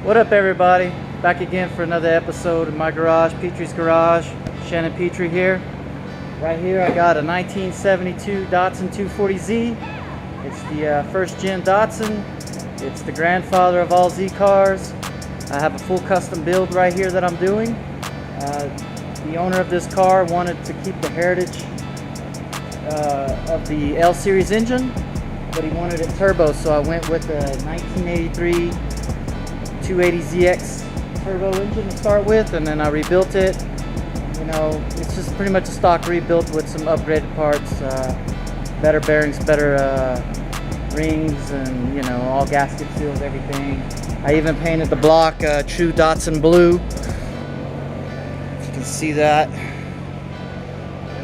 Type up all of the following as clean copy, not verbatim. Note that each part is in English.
What up, everybody? Back again for another episode of my garage, Petrie's Garage. Shannon Petrie here. Right here I got a 1972 Datsun 240z. It's the first gen Datsun. It's the grandfather of all Z cars. I have a full custom build right here that I'm doing. The owner of this car wanted to keep the heritage of the L series engine, but he wanted it turbo, so I went with the 1983 280ZX turbo engine to start with, and then I rebuilt it. You know, it's just pretty much a stock rebuilt with some upgraded parts, better bearings, better rings, and you know, all gasket seals, everything. I even painted the block true Datsun blue. If you can see that,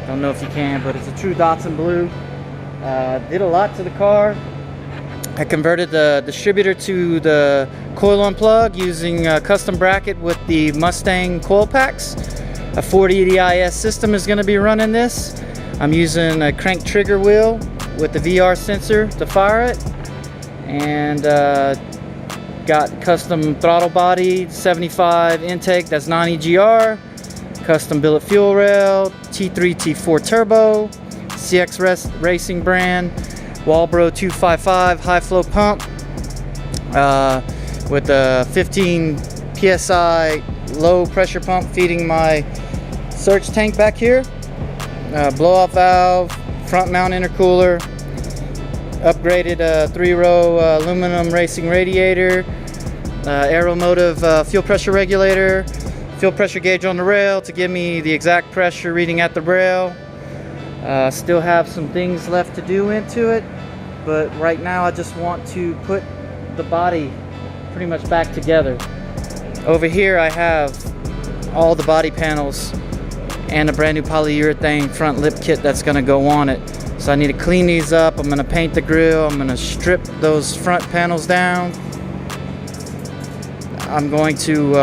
don't know if you can, but it's a true Datsun blue. Did a lot to the car. I converted the distributor to the coil on plug using a custom bracket with the Mustang coil packs. A 80eighty system is going to be running this. I'm using a crank trigger wheel with the VR sensor to fire it, and got custom throttle body, 75 intake, that's non-EGR, custom billet fuel rail, T3 T4 turbo, CX Racing brand, Walbro 255 high flow pump with a 15 psi low pressure pump feeding my surge tank back here, blow off valve, front mount intercooler, upgraded 3-row aluminum racing radiator, Aeromotive fuel pressure regulator, fuel pressure gauge on the rail to give me the exact pressure reading at the rail. Still have some things left to do into it, but right now I just want to put the body pretty much back together. Over here I have all the body panels and a brand new polyurethane front lip kit that's going to go on it. So I need to clean these up. I'm going to paint the grille. I'm going to strip those front panels down. I'm going to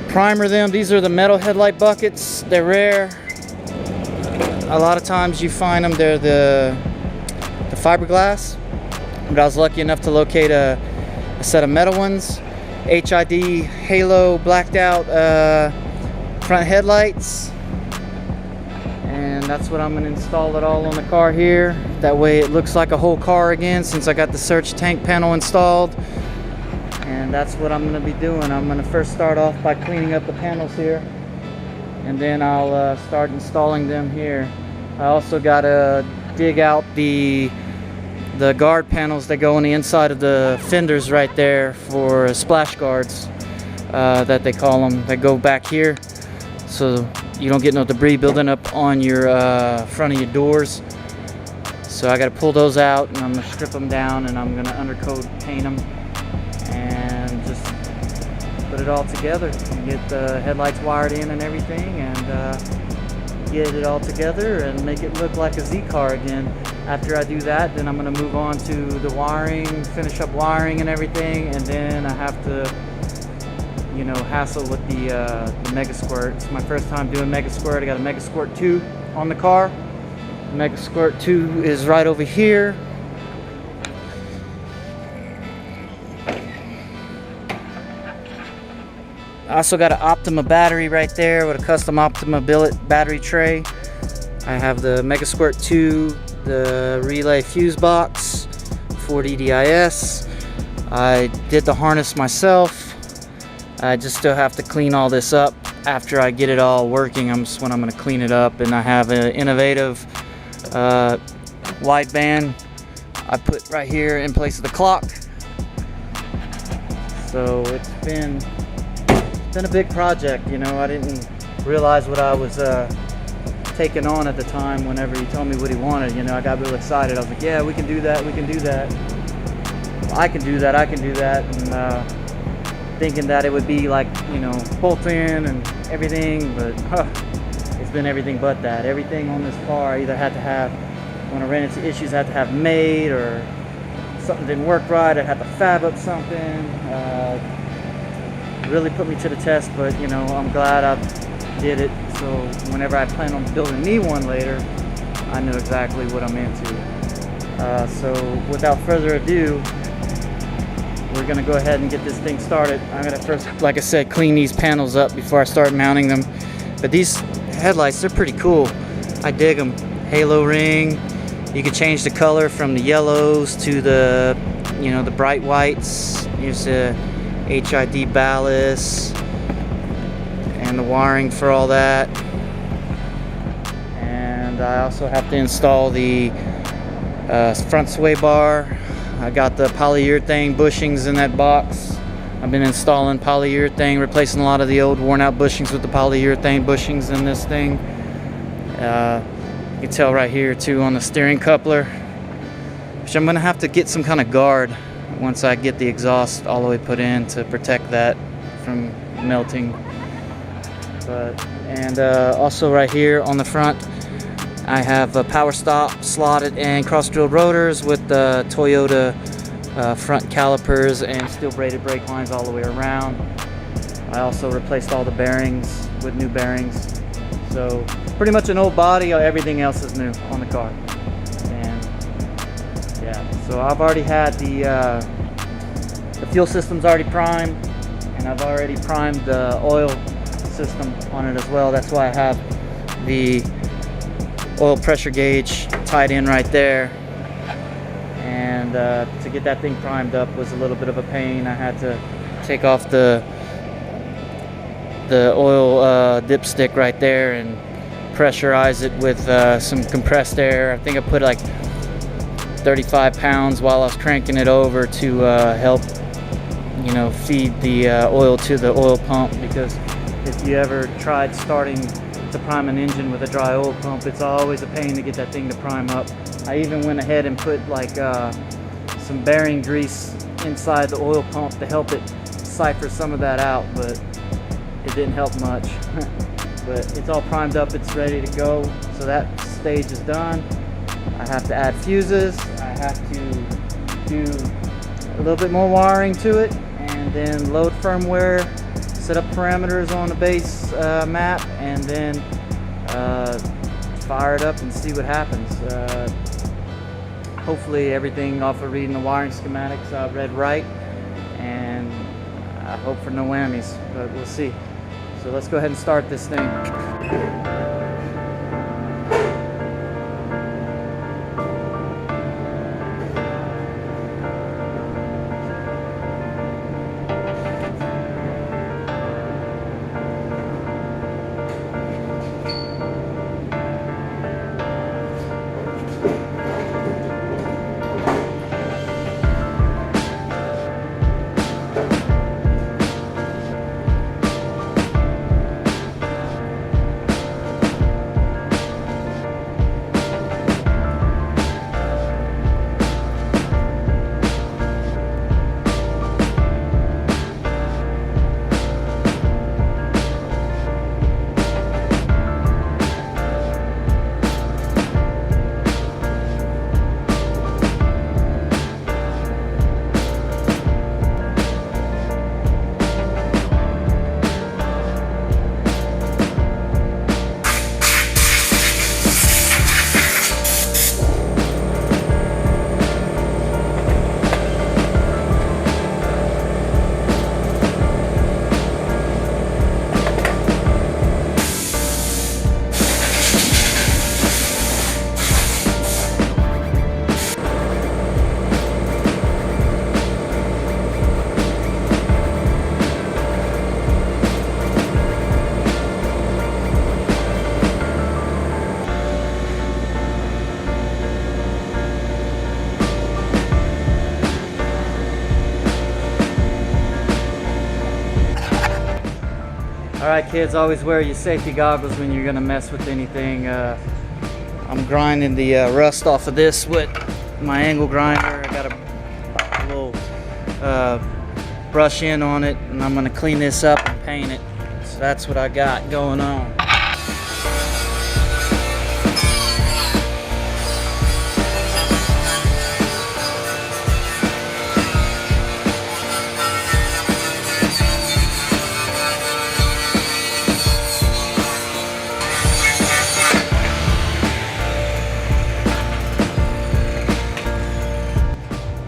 primer them. These are the metal headlight buckets. They're rare. A lot of times you find them, they're the fiberglass, but I was lucky enough to locate a set of metal ones. HID halo blacked out front headlights, and that's what I'm going to install it all on the car here. That way it looks like a whole car again, since I got the surge tank panel installed. And that's what I'm going to be doing. I'm going to first start off by cleaning up the panels here, and then I'll start installing them here. I also got to dig out the guard panels that go on the inside of the fenders right there for splash guards, that they call them, that go back here, so you don't get no debris building up on your front of your doors. So I got to pull those out, and I'm going to strip them down, and I'm going to undercoat paint them and just put it all together and get the headlights wired in and everything, and get it all together and make it look like a Z car again. After I do that, then I'm going to move on to the wiring, finish up wiring and everything, and then I have to, you know, hassle with the Mega Squirt. It's my first time doing Mega Squirt. I got a Mega Squirt 2 on the car. The Mega Squirt 2 is right over here. I also got an Optima battery right there with a custom Optima billet battery tray. I have the Mega Squirt 2, the relay fuse box, 80eighty. I did the harness myself. I just still have to clean all this up after I get it all working. I'm going to clean it up, and I have an innovative wideband I put right here in place of the clock. So it's been a big project, you know. I didn't realize what I was taking on at the time whenever he told me what he wanted. You know, I got real excited. I was like, yeah, we can do that, we can do that. I can do that, I can do that. And thinking that it would be like, you know, bolt in and everything, but it's been everything but that. Everything on this car I either had to have, when I ran into issues, I had to have made, or something didn't work right, I had to fab up something. Really put me to the test, but you know, I'm glad I did it. So whenever I plan on building me one later, I know exactly what I'm into. So without further ado, we're gonna go ahead and get this thing started. I'm gonna first, like I said, clean these panels up before I start mounting them. But these headlights, they're pretty cool. I dig them. Halo ring. You can change the color from the yellows to the, you know, the bright whites. Here's the HID ballast and the wiring for all that. And I also have to install the front sway bar. I got the polyurethane bushings in that box. I've been installing polyurethane, replacing a lot of the old worn out bushings with the polyurethane bushings in this thing. You can tell right here too on the steering coupler, which I'm gonna have to get some kind of guard once I get the exhaust all the way put in to protect that from melting. And also right here on the front, I have a power stop slotted and cross-drilled rotors with the Toyota front calipers and steel braided brake lines all the way around. I also replaced all the bearings with new bearings. So pretty much an old body, everything else is new on the car. And yeah, so I've already had the fuel system's already primed, and I've already primed the oil system on it as well. That's why I have the oil pressure gauge tied in right there. And to get that thing primed up was a little bit of a pain. I had to take off the oil dipstick right there and pressurize it with some compressed air. I think I put like 35 pounds while I was cranking it over to help, you know, feed the oil to the oil pump, because if you ever tried starting to prime an engine with a dry oil pump, it's always a pain to get that thing to prime up. I even went ahead and put like some bearing grease inside the oil pump to help it siphon some of that out, but it didn't help much. But it's all primed up, it's ready to go. So that stage is done. I have to add fuses. I have to do a little bit more wiring to it, and then load firmware, set up parameters on the base map, and then fire it up and see what happens. Hopefully everything off of reading the wiring schematics I read right, and I hope for no whammies, but we'll see. So let's go ahead and start this thing. Alright kids, always wear your safety goggles when you're going to mess with anything. I'm grinding the rust off of this with my angle grinder. I got a little brush in on it, and I'm going to clean this up and paint it. So that's what I got going on.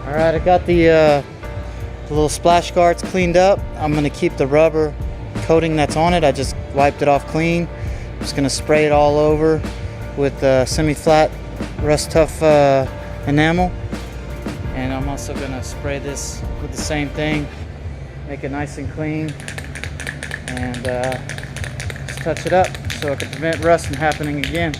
Alright, I got the The little splash guard's cleaned up. I'm gonna keep the rubber coating that's on it. I just wiped it off clean. I'm just gonna spray it all over with semi-flat rust tough enamel. And I'm also gonna spray this with the same thing, make it nice and clean, and just touch it up so it can prevent rust from happening again.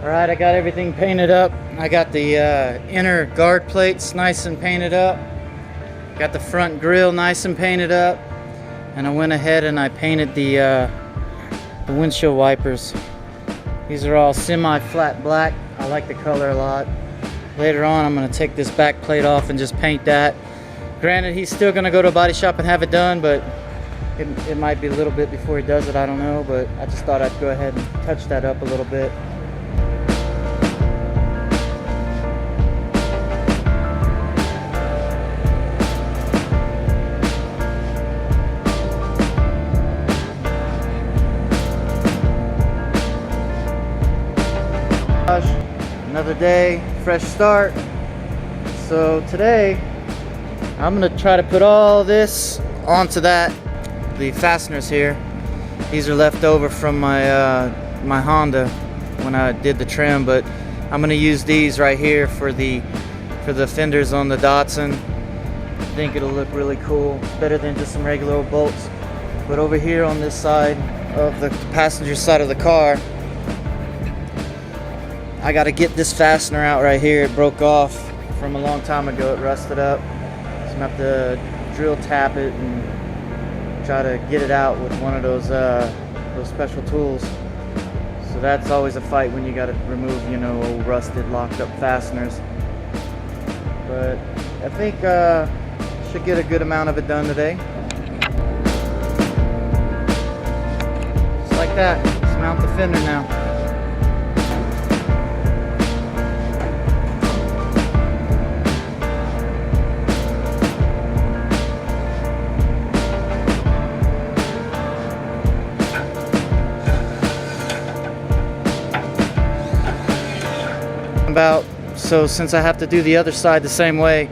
Alright, I got everything painted up. I got the inner guard plates nice and painted up. Got the front grille nice and painted up. And I went ahead and I painted the windshield wipers. These are all semi-flat black. I like the color a lot. Later on, I'm going to take this back plate off and just paint that. Granted, he's still going to go to a body shop and have it done, but it might be a little bit before he does it. I don't know, but I just thought I'd go ahead and touch that up a little bit. Another day, fresh start. So today I'm gonna try to put all this onto the fasteners here. These are left over from my my Honda when I did the trim, but I'm gonna use these right here for the fenders on the Datsun. I think it'll look really cool. It's better than just some regular old bolts. But over here on this side of the passenger side of the car, I got to get this fastener out right here. It broke off from a long time ago. It rusted up. So I'm gonna have to drill tap it and try to get it out with one of those special tools. So that's always a fight when you got to remove, you know, old rusted, locked up fasteners. But I think should get a good amount of it done today. Just like that. Let's mount the fender now. So since I have to do the other side the same way,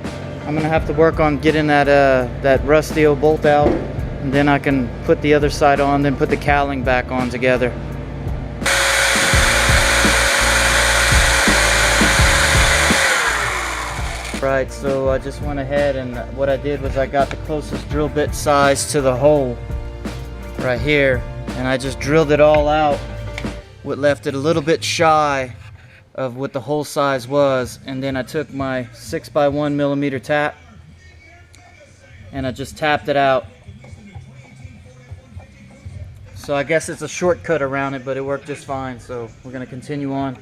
I'm gonna have to work on getting that rusty old bolt out, and then I can put the other side on, then put the cowling back on together. Right, so I just went ahead and what I did was I got the closest drill bit size to the hole right here, and I just drilled it all out. What left it a little bit shy of what the hole size was, and then I took my 6x1mm tap and I just tapped it out. So I guess it's a shortcut around it, but it worked just fine, so we're gonna continue on.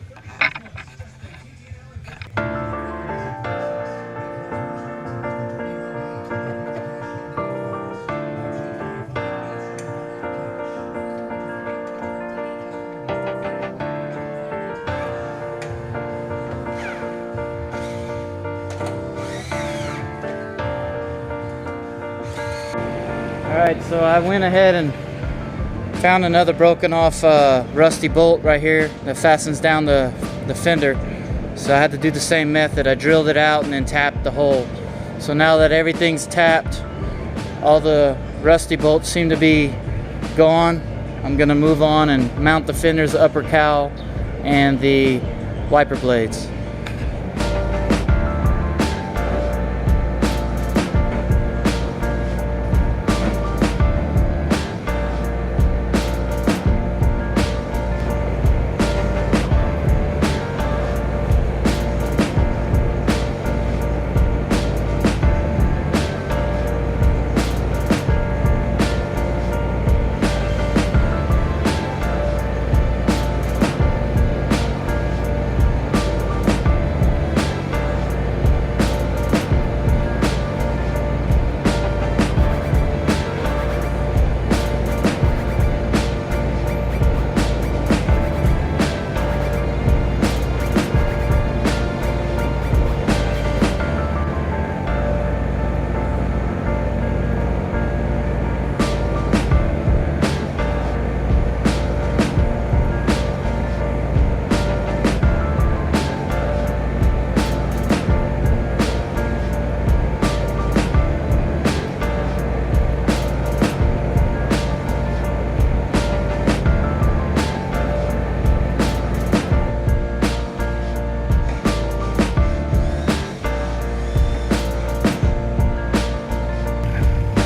Alright, so I went ahead and found another broken off rusty bolt right here that fastens down the fender. So I had to do the same method. I drilled it out and then tapped the hole. So now that everything's tapped, all the rusty bolts seem to be gone. I'm going to move on and mount the fender's upper cowl and the wiper blades.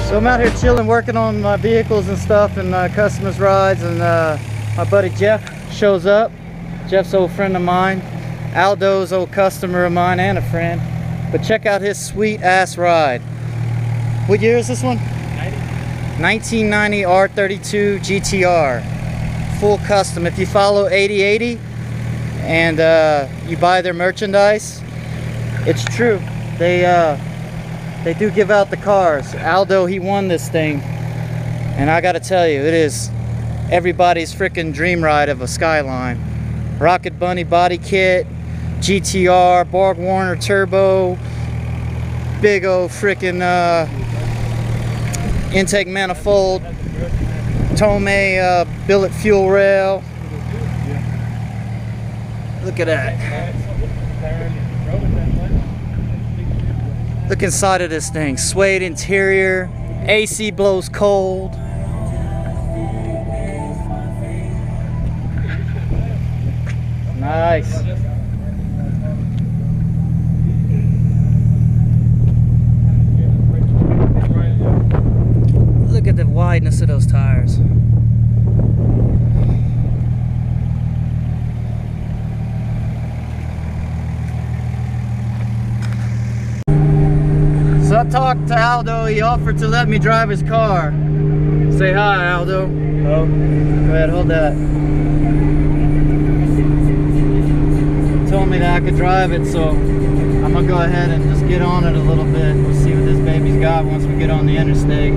So I'm out here chilling, working on my vehicles and stuff and customers' rides, and my buddy Jeff shows up. Jeff's an old friend of mine, Aldo's old customer of mine and a friend. But check out his sweet ass ride. What year is this one? 1990 R32 GTR. Full custom. If you follow 80eighty and you buy their merchandise, it's true. They do give out the cars. Aldo, he won this thing. And I gotta tell you, it is everybody's freaking dream ride of a Skyline. Rocket Bunny body kit, GTR, Borg Warner turbo, big old freaking intake manifold, Tomei billet fuel rail. Look at that. Look inside of this thing. Suede interior, AC blows cold. Nice. Look at the wideness of those tires. So I talked to Aldo. He offered to let me drive his car. Say hi, Aldo. Oh, go ahead, hold that. Told me that I could drive it, so I'm gonna go ahead and just get on it a little bit. We'll see what this baby's got once we get on the interstate.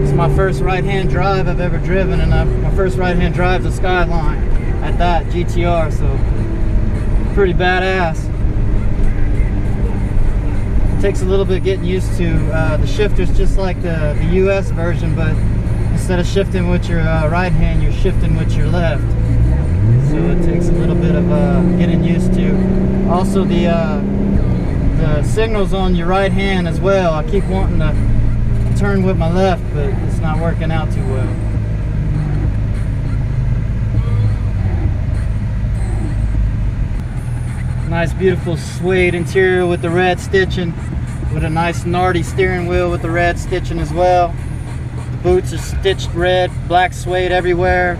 It's my first right-hand drive I've ever driven, and my first right-hand drive's a Skyline at that GTR, so pretty badass. It takes a little bit getting used to. The shifter's just like the US version, but instead of shifting with your right hand, you're shifting with your left. So it takes a little bit of getting used to. Also, the signal's on your right hand as well. I keep wanting to turn with my left, but it's not working out too well. Nice, beautiful suede interior with the red stitching, with a nice Nardi steering wheel with the red stitching as well. The boots are stitched red, black suede everywhere.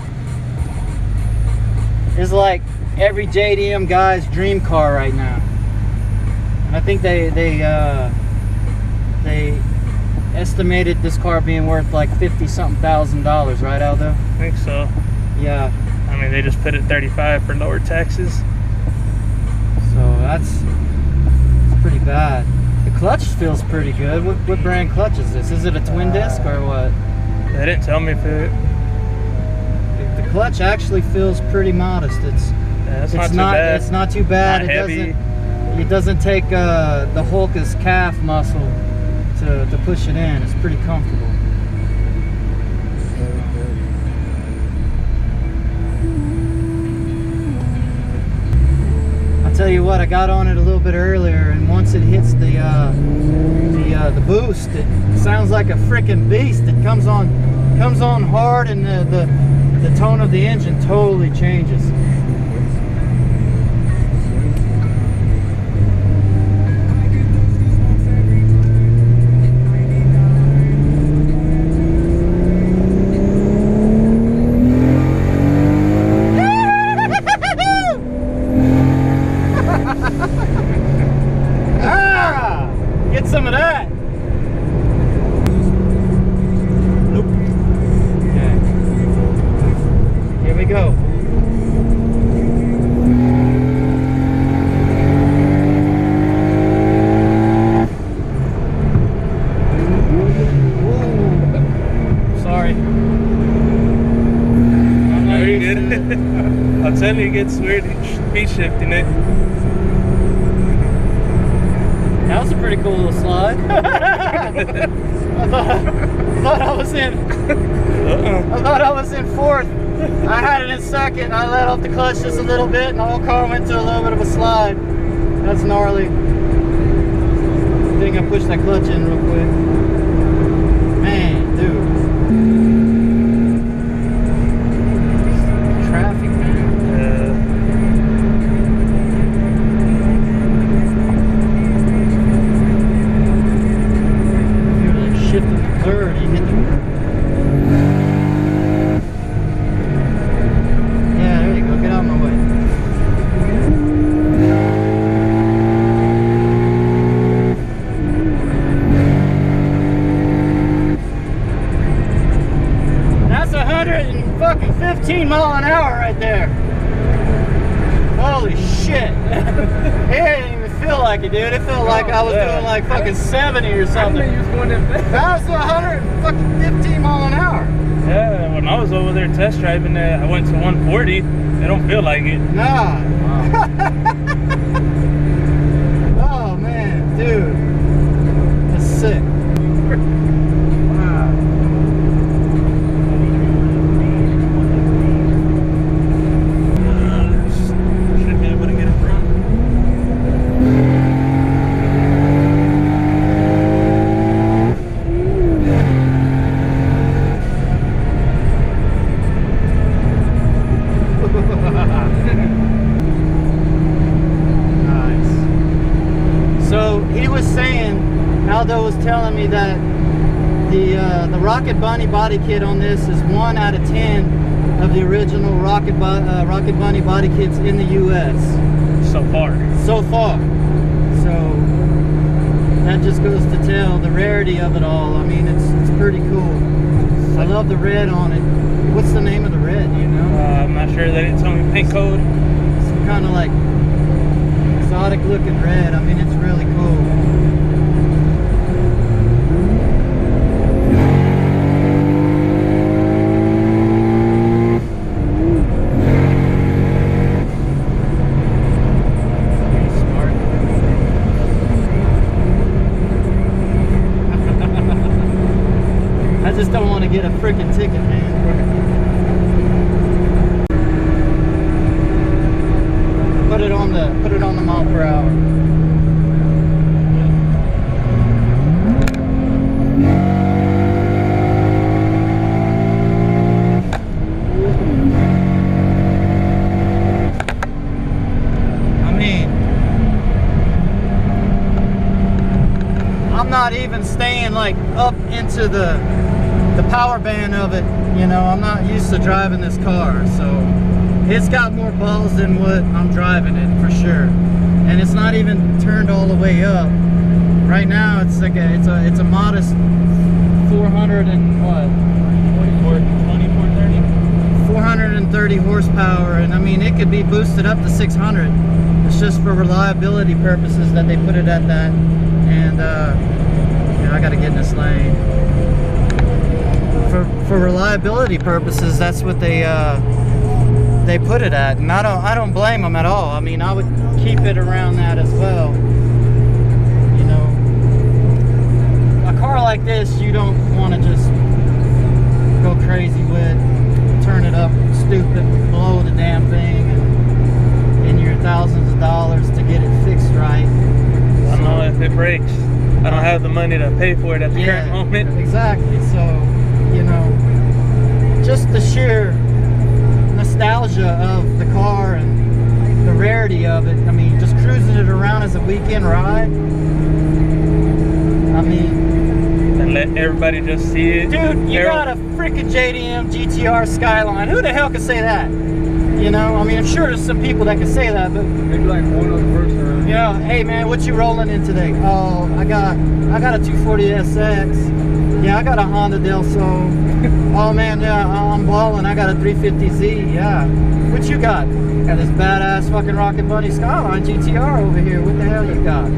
It's like every JDM guy's dream car right now. And I think they estimated this car being worth like $50-something thousand, right, Aldo? I think so. Yeah. I mean, they just put it 35 for lower taxes. So that's pretty bad. The clutch feels pretty good. What brand clutch is this? Is it a twin disc or what? They didn't tell me if it... The clutch actually feels pretty modest. It's not too bad. Not heavy. It doesn't take the Hulk's calf muscle to push it in. It's pretty comfortable. I'll tell you what, I got on it a little bit earlier, and once it hits the boost, it sounds like a freaking beast. It comes on hard, and the tone of the engine totally changes. Get some of that. Nope. Okay. Here we go. Sorry. No, you're good. I'll tell you, it gets weird speed shifting it. That was a pretty cool little slide. I thought I was in. I thought I was in fourth. I had it in second. I let off the clutch just a little bit, and the whole car went to a little bit of a slide. That's gnarly. I think I pushed that clutch in real quick. Man, dude. Traffic, man. Shifting 15 mile an hour right there. Holy shit. It didn't even feel like it, dude. It felt like I was doing like fucking 70 or something. I didn't know you was going that fast. That was 115 mile an hour. Yeah, when I was over there test driving it, I went to 140. It don't feel like it. Nah. Oh man, dude. That's sick. Wow. Should be able to get in front. Aldo was telling me that the Rocket Bunny body kit on this is 1 out of 10 of the original Rocket Bunny body kits in the U.S. So far. So far. So that just goes to tell the rarity of it all. I mean, it's pretty cool. I love the red on it. What's the name of the red? Do you know? I'm not sure. They didn't tell me paint code. Some kind of like exotic looking red. I mean, it's really cool. I just don't want to get a freaking ticket, man. Put it on the mile per hour. I mean, I'm not even staying like up into the power band of it, you know. I'm not used to driving this car, so it's got more balls than what I'm driving it for sure. And it's not even turned all the way up. Right now it's like it's a modest 430 horsepower, and I mean it could be boosted up to 600. It's just for reliability purposes that they put it at that. And yeah, I gotta get in this lane. For reliability purposes, that's what they put it at, and I don't blame them at all. I mean, I would keep it around that as well. You know, a car like this, you don't want to just go crazy with, turn it up stupid, blow the damn thing, and in your thousands of dollars to get it fixed right. I don't know if it breaks. I don't have the money to pay for it at the current moment. Exactly. So, you know, just the sheer nostalgia of the car and the rarity of it. I mean, just cruising it around as a weekend ride. I mean, and let everybody just see it. Dude, you got a freaking JDM GTR Skyline. Who the hell can say that? You know, I mean, I'm sure there's some people that can say that, but maybe like one other person. You know, hey man, what you rolling in today? Oh, I got a 240SX. Yeah, I got a Honda Del Sol. Oh man, yeah, I'm balling. I got a 350Z. Yeah. What you got? Got this badass fucking Rocket Bunny Skyline GTR over here. What the hell you got?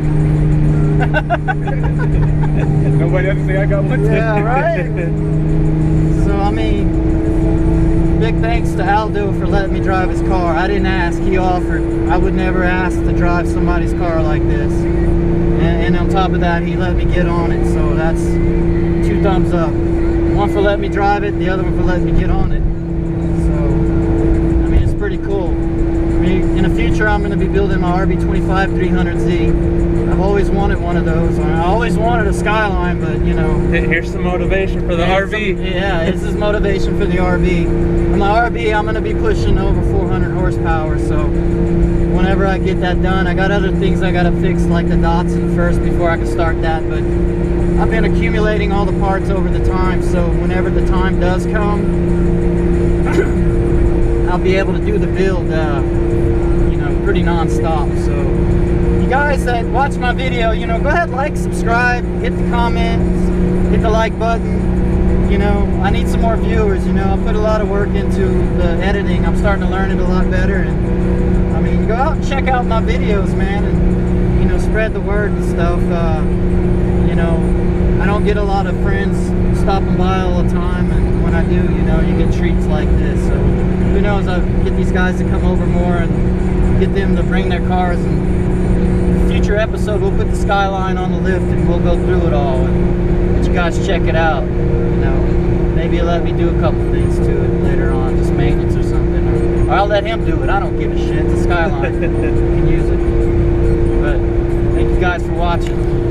Nobody has to say I got one. Yeah, right? So, I mean, big thanks to Aldo for letting me drive his car. I didn't ask, he offered. I would never ask to drive somebody's car like this. And on top of that, he let me get on it. So that's 2 thumbs up. One for letting me drive it, the other one for letting me get on it. So, I mean, it's pretty cool. I mean, in the future, I'm going to be building my RB25 300Z. I've always wanted one of those. I always wanted a Skyline, but you know. Here's some motivation for the RV. Yeah, this is motivation for the RV. On my RV, I'm going to be pushing over 400 horsepower. So whenever I get that done, I got other things I got to fix, like the Datsun first before I can start that. But I've been accumulating all the parts over the time. So whenever the time does come, I'll be able to do the build, you know, pretty non-stop. So you guys that watch my video, you know, go ahead, like, subscribe, hit the comments, hit the like button. you know, I need some more viewers. You know, I put a lot of work into the editing. I'm starting to learn it a lot better. And I mean, go out and check out my videos, man, and you know, spread the word and stuff. You know, I don't get a lot of friends stopping by all the time, and when I do, you know, you get treats like this. So who knows? I'll get these guys to come over more and get them to bring their cars. And future episode, we'll put the Skyline on the lift and we'll go through it all and let you guys check it out. You know, maybe he'll let me do a couple things to it later on, just maintenance or something, or I'll let him do it. I don't give a shit. The Skyline can use it. But thank you guys for watching.